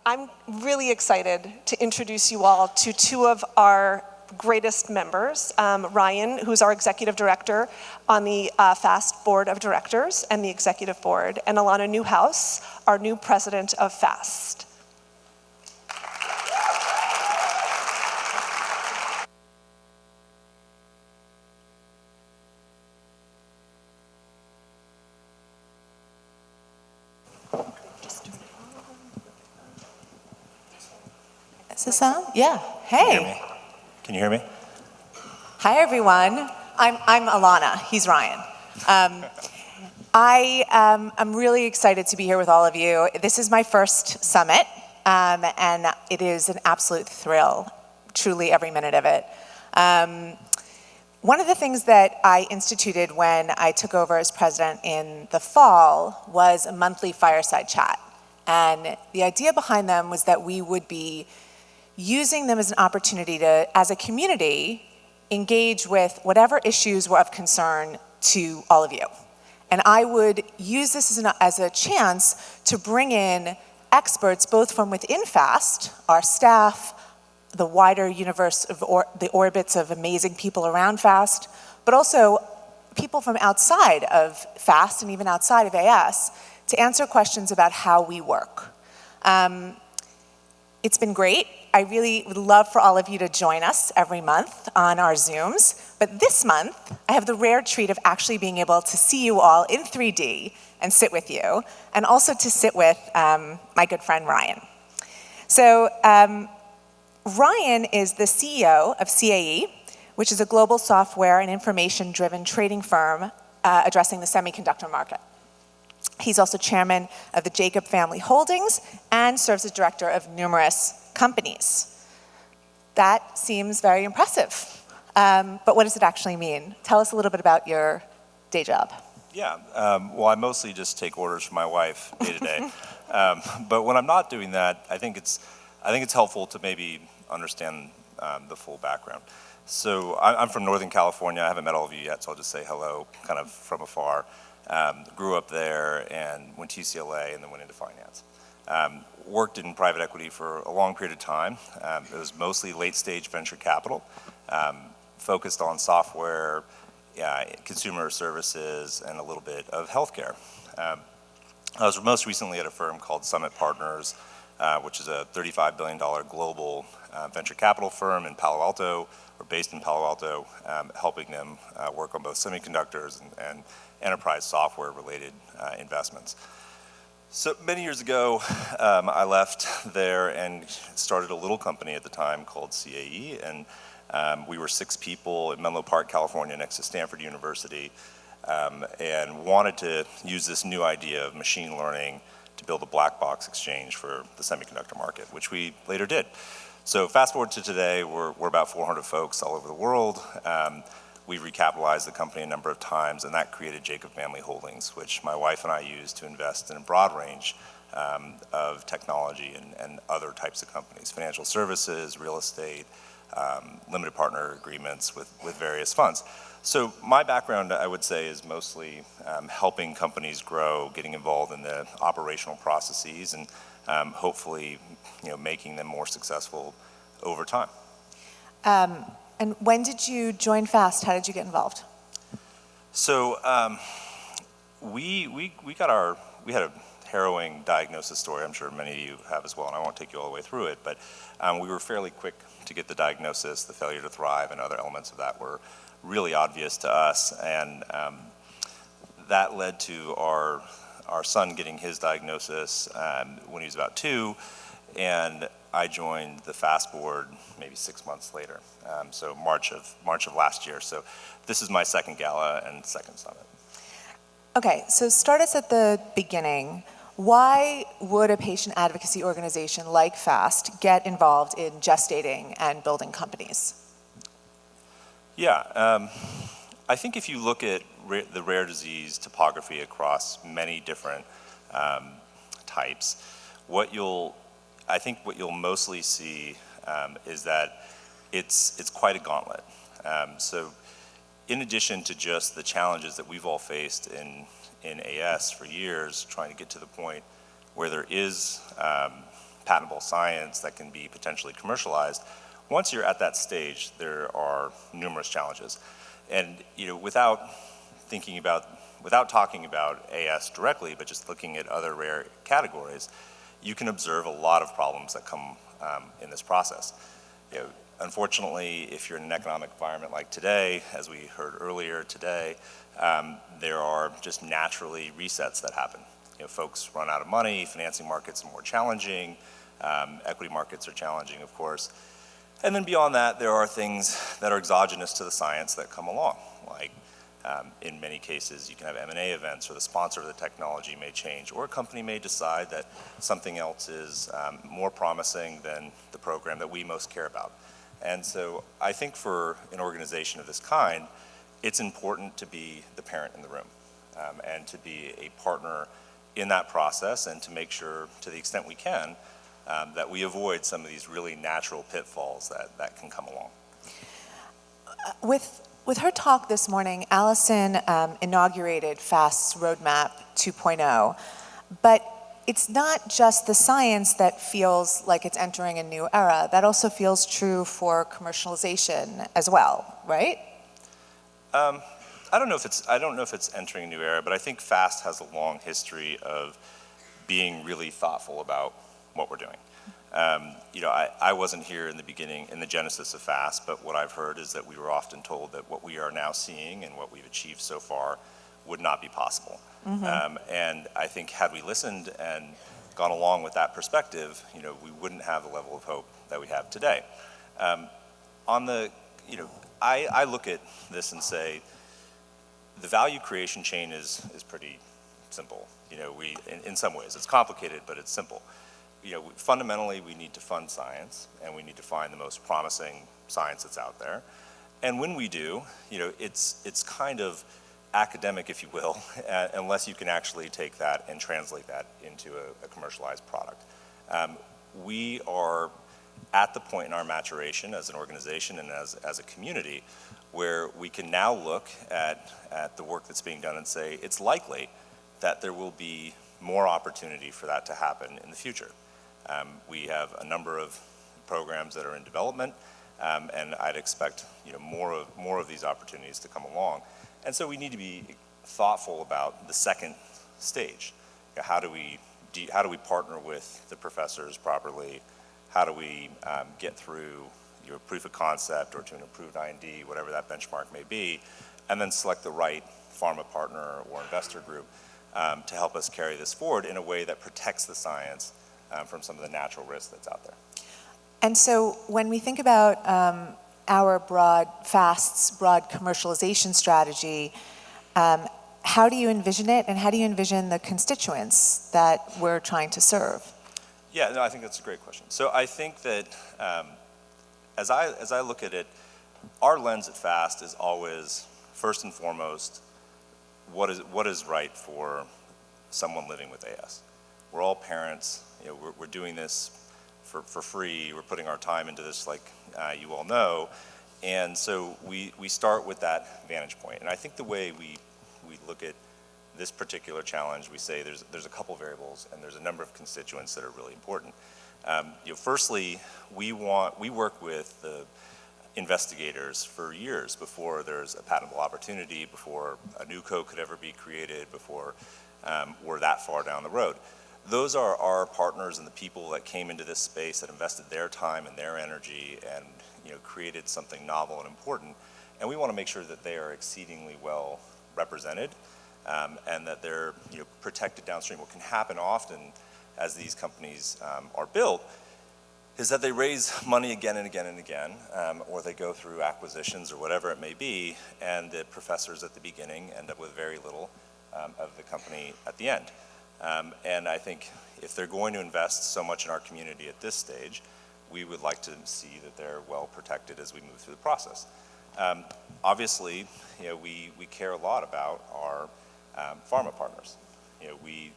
I'm really excited to introduce you all to two of our greatest members, Ryan, who's our executive director on the FAST board of directors and the executive board, and Alana Newhouse, our new president of FAST. Is this on? Yeah. Hey. Can you hear me? Hi, everyone. I'm Alana. He's Ryan. I'm really excited to be here with all of you. This is my first summit, and it is an absolute thrill, truly every minute of it. One of the things that I instituted when I took over as president in the fall was a monthly fireside chat. And the idea behind them was that we would be using them as an opportunity to, as a community, engage with whatever issues were of concern to all of you. And I would use this as a chance to bring in experts both from within FAST, our staff, the wider universe of the orbits of amazing people around FAST, but also people from outside of FAST and even outside of AS to answer questions about how we work. It's been great. I really would love for all of you to join us every month on our Zooms. But this month, I have the rare treat of actually being able to see you all in 3D and sit with you, and also to sit with my good friend Ryan. So Ryan is the CEO of CAE, which is a global software and information-driven trading firm addressing the semiconductor market. He's also chairman of the Jacob Family Holdings and serves as director of numerous companies. That seems very impressive. But what does it actually mean? Tell us a little bit about your day job. Yeah, well, I mostly just take orders from my wife day to day. But when I'm not doing that, I think it's helpful to maybe understand the full background. So I'm from Northern California. I haven't met all of you yet, so I'll just say hello kind of from afar. Grew up there and went to UCLA and then went into finance. Worked in private equity for a long period of time. It was mostly late-stage venture capital, focused on software, consumer services, and a little bit of healthcare. I was most recently at a firm called Summit Partners, which is a $35 billion global venture capital firm in Palo Alto, or based in Palo Alto, helping them work on both semiconductors and enterprise software-related investments. So many years ago, I left there and started a little company at the time called CAE, and we were 6 people in Menlo Park, California, next to Stanford University, and wanted to use this new idea of machine learning to build a black box exchange for the semiconductor market, which we later did. So fast forward to today, we're about 400 folks all over the world. We recapitalized the company a number of times, and that created Jacob Family Holdings, which my wife and I use to invest in a broad range of technology and other types of companies, financial services, real estate, limited partner agreements with various funds. So my background, I would say, is mostly helping companies grow, getting involved in the operational processes, and hopefully, making them more successful over time. And when did you join FAST? How did you get involved? So we had a harrowing diagnosis story. I'm sure many of you have as well, and I won't take you all the way through it. But we were fairly quick to get the diagnosis. The failure to thrive and other elements of that were really obvious to us, and that led to our son getting his diagnosis when he was about 2, and I joined the FAST board maybe 6 months later, so March of last year. So this is my second gala and second summit. Okay, so start us at the beginning. Why would a patient advocacy organization like FAST get involved in gestating and building companies? Yeah, I think if you look at the rare disease topography across many different types, what you'll mostly see is that it's quite a gauntlet. So in addition to just the challenges that we've all faced in AS for years, trying to get to the point where there is patentable science that can be potentially commercialized, once you're at that stage, there are numerous challenges. And without talking about AS directly, but just looking at other rare categories, you can observe a lot of problems that come in this process. Unfortunately, if you're in an economic environment like today, as we heard earlier today, there are just naturally resets that happen. Folks run out of money, financing markets are more challenging, equity markets are challenging, of course. And then beyond that, there are things that are exogenous to the science that come along. Like in many cases, you can have M&A events, or the sponsor of the technology may change, or a company may decide that something else is more promising than the program that we most care about. And so I think for an organization of this kind, it's important to be the parent in the room and to be a partner in that process, and to make sure, to the extent we can, that we avoid some of these really natural pitfalls that can come along. With her talk this morning, Allison inaugurated FAST's Roadmap 2.0, but it's not just the science that feels like it's entering a new era. That also feels true for commercialization as well, right? I don't know if it's entering a new era, but I think FAST has a long history of being really thoughtful about what we're doing. I wasn't here in the beginning, in the genesis of FAST, but what I've heard is that we were often told that what we are now seeing and what we've achieved so far would not be possible. And I think had we listened and gone along with that perspective, we wouldn't have the level of hope that we have today. I look at this and say, the value creation chain is pretty simple. In some ways, it's complicated, but it's simple. Fundamentally, we need to fund science, and we need to find the most promising science that's out there. And when we do, it's kind of academic, if you will, unless you can actually take that and translate that into a commercialized product. We are at the point in our maturation as an organization and as a community where we can now look at the work that's being done and say it's likely that there will be more opportunity for that to happen in the future. We have a number of programs that are in development, and I'd expect more of these opportunities to come along. And so we need to be thoughtful about the second stage. How do we partner with the professors properly? How do we get through proof of concept or to an approved IND, whatever that benchmark may be, and then select the right pharma partner or investor group to help us carry this forward in a way that protects the science from some of the natural risk that's out there. And so when we think about our FAST's broad commercialization strategy, how do you envision it, and how do you envision the constituents that we're trying to serve? Yeah, no, I think that's a great question. So I think that as I look at it, our lens at FAST is always, first and foremost, what is right for someone living with AS. We're all parents. We're doing this for free. We're putting our time into this, like you all know. And so we start with that vantage point. And I think the way we look at this particular challenge, we say there's a couple variables and there's a number of constituents that are really important. Firstly, we work with the investigators for years before there's a patentable opportunity, before a new code could ever be created, before we're that far down the road. Those are our partners and the people that came into this space that invested their time and their energy and created something novel and important. And we want to make sure that they are exceedingly well represented and that they're protected downstream. What can happen often as these companies are built is that they raise money again and again and again, or they go through acquisitions or whatever it may be, and the professors at the beginning end up with very little of the company at the end. And I think if they're going to invest so much in our community at this stage, we would like to see that they're well protected as we move through the process. Obviously, we care a lot about our pharma partners. We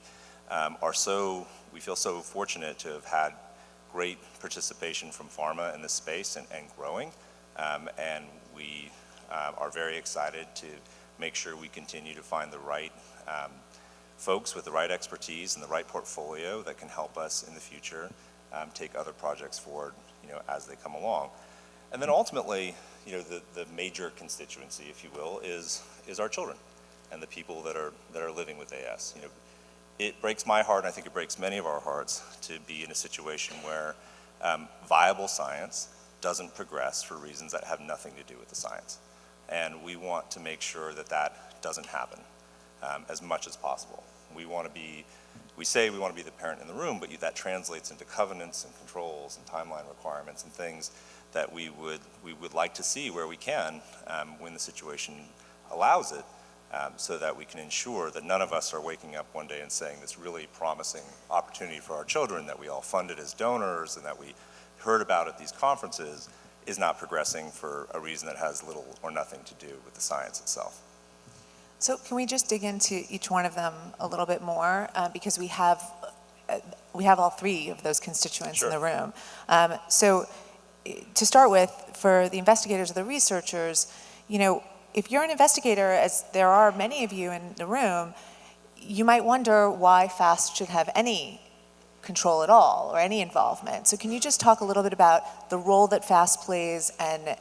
feel so fortunate to have had great participation from pharma in this space and growing, and we are very excited to make sure we continue to find the right folks with the right expertise and the right portfolio that can help us in the future take other projects forward, as they come along. And then ultimately, the major constituency, if you will, is our children and the people that are living with AS. It breaks my heart, and I think it breaks many of our hearts, to be in a situation where viable science doesn't progress for reasons that have nothing to do with the science. And we want to make sure that that doesn't happen as much as possible. We say we want to be the parent in the room, but that translates into covenants and controls and timeline requirements and things that we would like to see where we can, when the situation allows it, so that we can ensure that none of us are waking up one day and saying this really promising opportunity for our children that we all funded as donors and that we heard about at these conferences is not progressing for a reason that has little or nothing to do with the science itself. So can we just dig into each one of them a little bit more? Because we have all three of those constituents in the room. So to start with, for the investigators or the researchers, if you're an investigator, as there are many of you in the room, you might wonder why FAST should have any control at all or any involvement. So can you just talk a little bit about the role that FAST plays and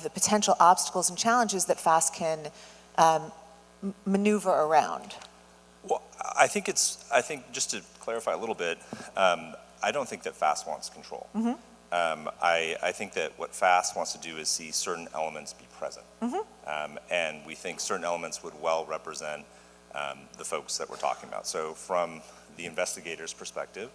the potential obstacles and challenges that FAST can maneuver around? Well, I think just to clarify a little bit, I don't think that FAST wants control. Mm-hmm. I think that what FAST wants to do is see certain elements be present. Mm-hmm. And we think certain elements would well represent the folks that we're talking about. So from the investigator's perspective,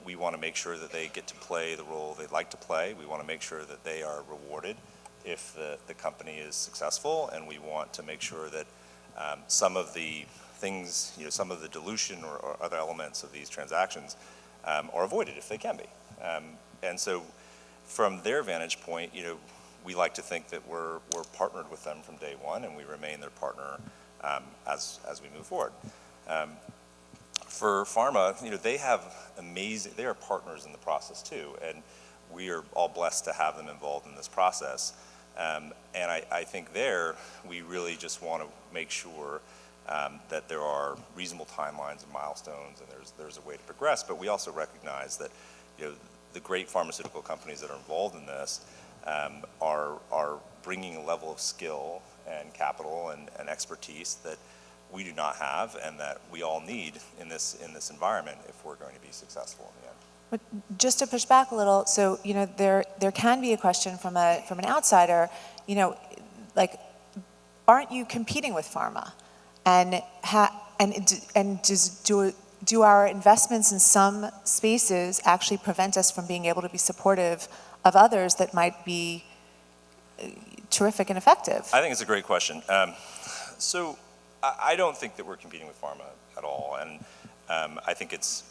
we want to make sure that they get to play the role they'd like to play. We want to make sure that they are rewarded if the company is successful, and we want to make sure that some of the things, some of the dilution or other elements of these transactions are avoided if they can be. And so from their vantage point, we like to think that we're partnered with them from day one, and we remain their partner as we move forward. For pharma, they are partners in the process too, and we are all blessed to have them involved in this process. And I think we really just want to make sure that there are reasonable timelines and milestones, and there's a way to progress. But we also recognize that the great pharmaceutical companies that are involved in this are bringing a level of skill and capital and expertise that we do not have, and that we all need in this environment if we're going to be successful in the end. But just to push back a little, so there can be a question from an outsider, aren't you competing with pharma? And do our investments in some spaces actually prevent us from being able to be supportive of others that might be terrific and effective? I think it's a great question. So I don't think that we're competing with pharma at all, and I think it's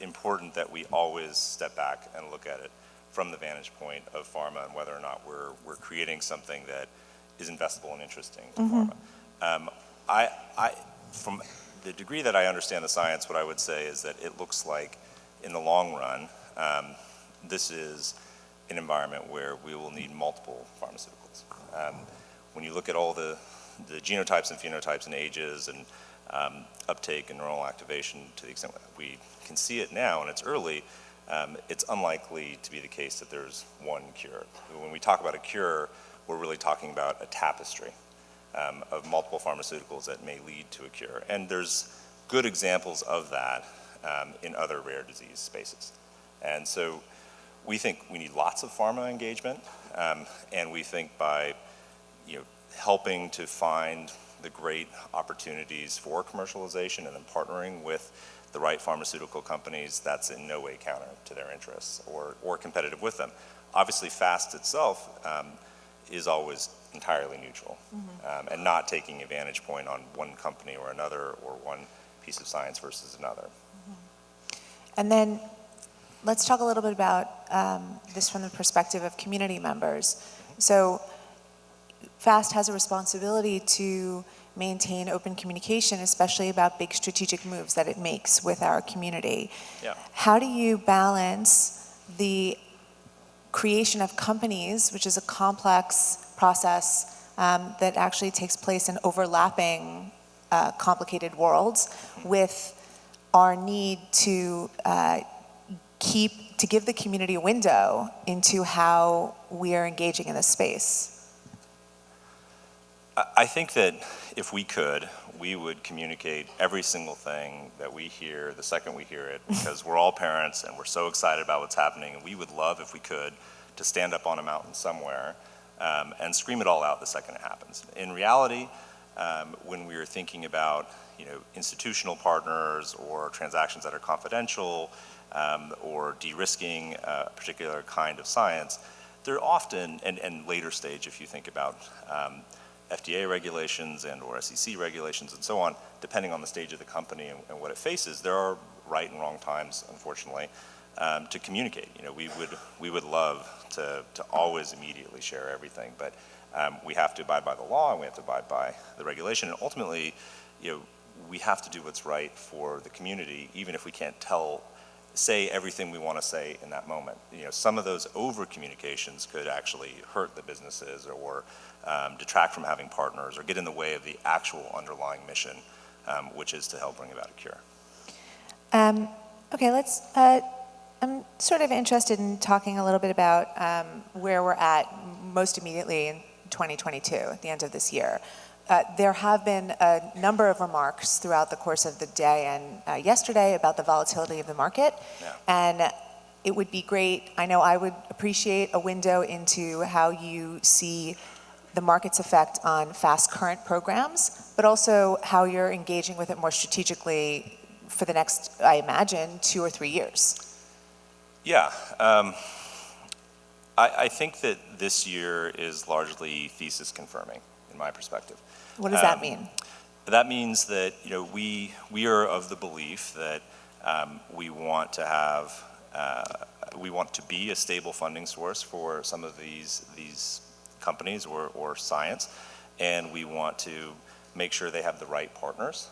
important that we always step back and look at it from the vantage point of pharma and whether or not we're creating something that is investable and interesting to pharma. From the degree that I understand the science, what I would say is that it looks like in the long run, this is an environment where we will need multiple pharmaceuticals. When you look at all the genotypes and phenotypes and ages and uptake and neuronal activation, to the extent that we can see it now and it's early, it's unlikely to be the case that there's one cure. When we talk about a cure, we're really talking about a tapestry of multiple pharmaceuticals that may lead to a cure. And there's good examples of that in other rare disease spaces. And so we think we need lots of pharma engagement, and we think by helping to find the great opportunities for commercialization and then partnering with the right pharmaceutical companies, that's in no way counter to their interests or competitive with them. Obviously, FAST itself is always entirely neutral, and not taking a vantage point on one company or another or one piece of science versus another. And then let's talk a little bit about this from the perspective of community members. So FAST has a responsibility to maintain open communication, especially about big strategic moves that it makes with our community. Yeah. How do you balance the creation of companies, which is a complex process that actually takes place in overlapping complicated worlds, with our need to give the community a window into how we are engaging in this space? I think that if we could, we would communicate every single thing that we hear the second we hear it, because we're all parents and we're so excited about what's happening, and we would love, if we could, to stand up on a mountain somewhere and scream it all out the second it happens. In reality, when we are thinking about institutional partners or transactions that are confidential or de-risking a particular kind of science, they're often, and later stage if you think about FDA regulations and or SEC regulations and so on, depending on the stage of the company and what it faces, there are right and wrong times, unfortunately, to communicate. We would love to always immediately share everything, but we have to abide by the law and we have to abide by the regulation, and ultimately, we have to do what's right for the community, even if we can't say everything we want to say in that moment. Some of those over communications could actually hurt the businesses or detract from having partners or get in the way of the actual underlying mission, which is to help bring about a cure. Okay, I'm sort of interested in talking a little bit about where we're at most immediately in 2022, at the end of this year. There have been a number of remarks throughout the course of the day and yesterday about the volatility of the market. Yeah. And it would be great, I know I would appreciate a window into how you see the market's effect on fast current programs, but also how you're engaging with it more strategically for the next, I imagine, 2 or 3 years. Yeah. I think that this year is largely thesis confirming, in my perspective. What does that mean? That means that we are of the belief that we want to be a stable funding source for some of these companies or science, and we want to make sure they have the right partners.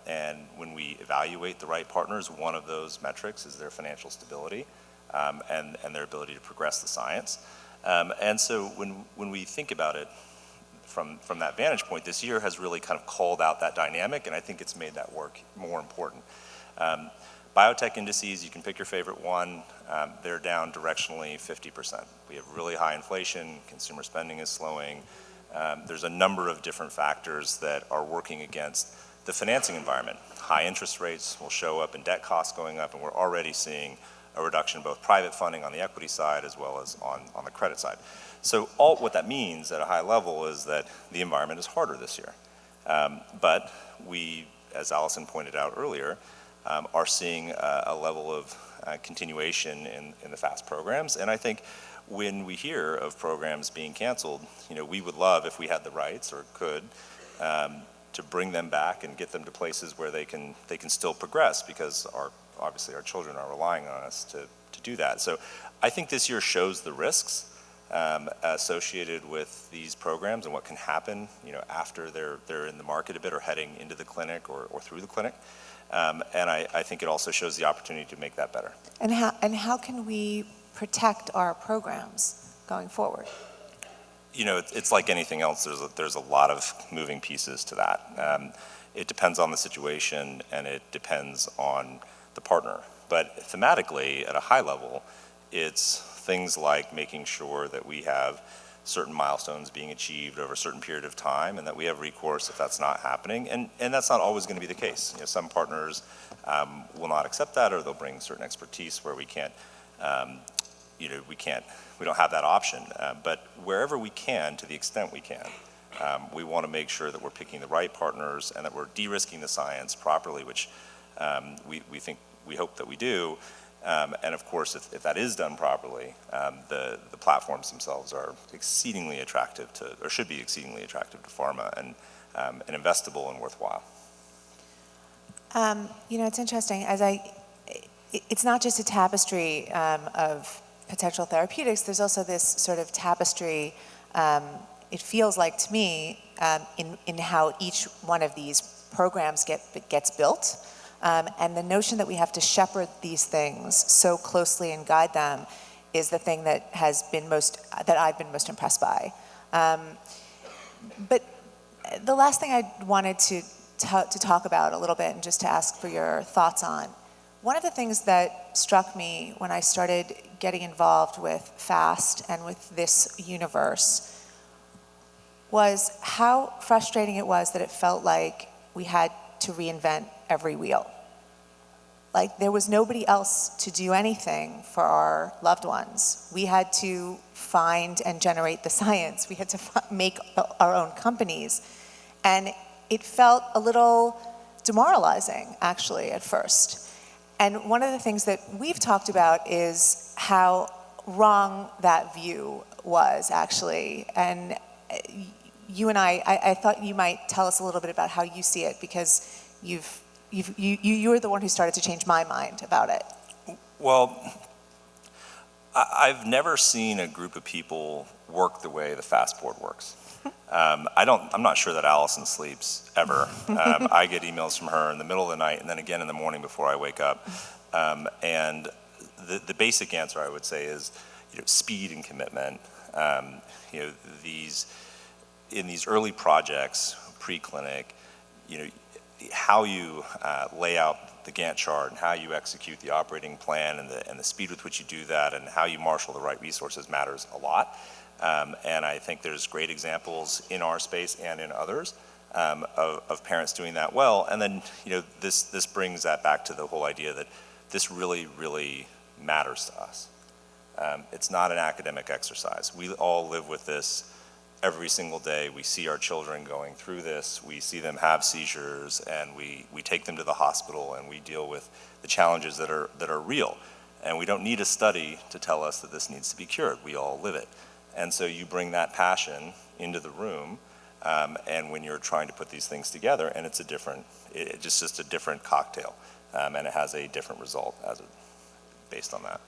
And when we evaluate the right partners, one of those metrics is their financial stability and their ability to progress the science. And so when we think about it from that vantage point, this year has really kind of called out that dynamic, and I think it's made that work more important. Biotech indices, you can pick your favorite one, they're down directionally 50%. We have really high inflation, consumer spending is slowing. There's a number of different factors that are working against the financing environment. High interest rates will show up in debt costs going up, and we're already seeing a reduction in both private funding on the equity side as well as on the credit side. So what that means at a high level is that the environment is harder this year. But we, as Allison pointed out earlier, are seeing a level of continuation in the FAST programs. And I think when we hear of programs being canceled, we would love, if we had the rights or could, to bring them back and get them to places where they can still progress, because obviously our children are relying on us to do that. So I think this year shows the risks associated with these programs and what can happen after they're in the market a bit or heading into the clinic or through the clinic. And I think it also shows the opportunity to make that better. And how can we protect our programs going forward? It's like anything else. There's a lot of moving pieces to that. It depends on the situation and it depends on the partner. But thematically, at a high level, it's things like making sure that we have certain milestones being achieved over a certain period of time and that we have recourse if that's not happening. And that's not always going to be the case. Some partners will not accept that, or they'll bring certain expertise where we don't have that option. But wherever we can, to the extent we can, we want to make sure that we're picking the right partners and that we're de-risking the science properly, which we hope that we do. And of course, if that is done properly, the platforms themselves are exceedingly attractive or should be exceedingly attractive to pharma and investable and worthwhile. It's interesting. It's not just a tapestry of potential therapeutics. There's also this sort of tapestry. It feels like to me in how each one of these programs gets built. And the notion that we have to shepherd these things so closely and guide them is the thing that I've been most impressed by. But the last thing I wanted to to talk about a little bit and just to ask for your thoughts on. One of the things that struck me when I started getting involved with FAST and with this universe was how frustrating it was that it felt like we had to reinvent every wheel. Like there was nobody else to do anything for our loved ones. We had to find and generate the science. We had to make our own companies. And it felt a little demoralizing, actually, at first. And one of the things that we've talked about is how wrong that view was, actually. And you and I thought you might tell us a little bit about how you see it, because you were the one who started to change my mind about it. Well, I've never seen a group of people work the way the FAST board works. I'm not sure that Allison sleeps ever. I get emails from her in the middle of the night and then again in the morning before I wake up. And the basic answer I would say is, speed and commitment. In these early projects, pre-clinic, how you lay out the Gantt chart and how you execute the operating plan and the speed with which you do that and how you marshal the right resources matters a lot. And I think there's great examples in our space and in others of parents doing that well. And then, this brings that back to the whole idea that this really, really matters to us. It's not an academic exercise. We all live with this every single day. We see our children going through this. We see them have seizures, and we take them to the hospital, and we deal with the challenges that are real. And we don't need a study to tell us that this needs to be cured. We all live it. And so you bring that passion into the room, and when you're trying to put these things together, and it's just a different cocktail, and it has a different result based on that.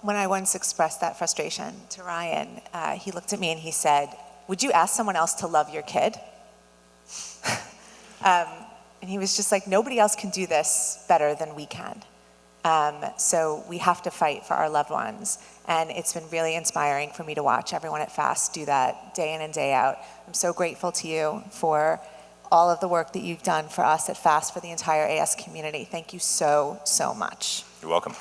When I once expressed that frustration to Ryan, he looked at me and he said, "Would you ask someone else to love your kid?" And he was just like, nobody else can do this better than we can. So we have to fight for our loved ones. And it's been really inspiring for me to watch everyone at FAST do that day in and day out. I'm so grateful to you for all of the work that you've done for us at FAST, for the entire AS community. Thank you so, so much. You're welcome.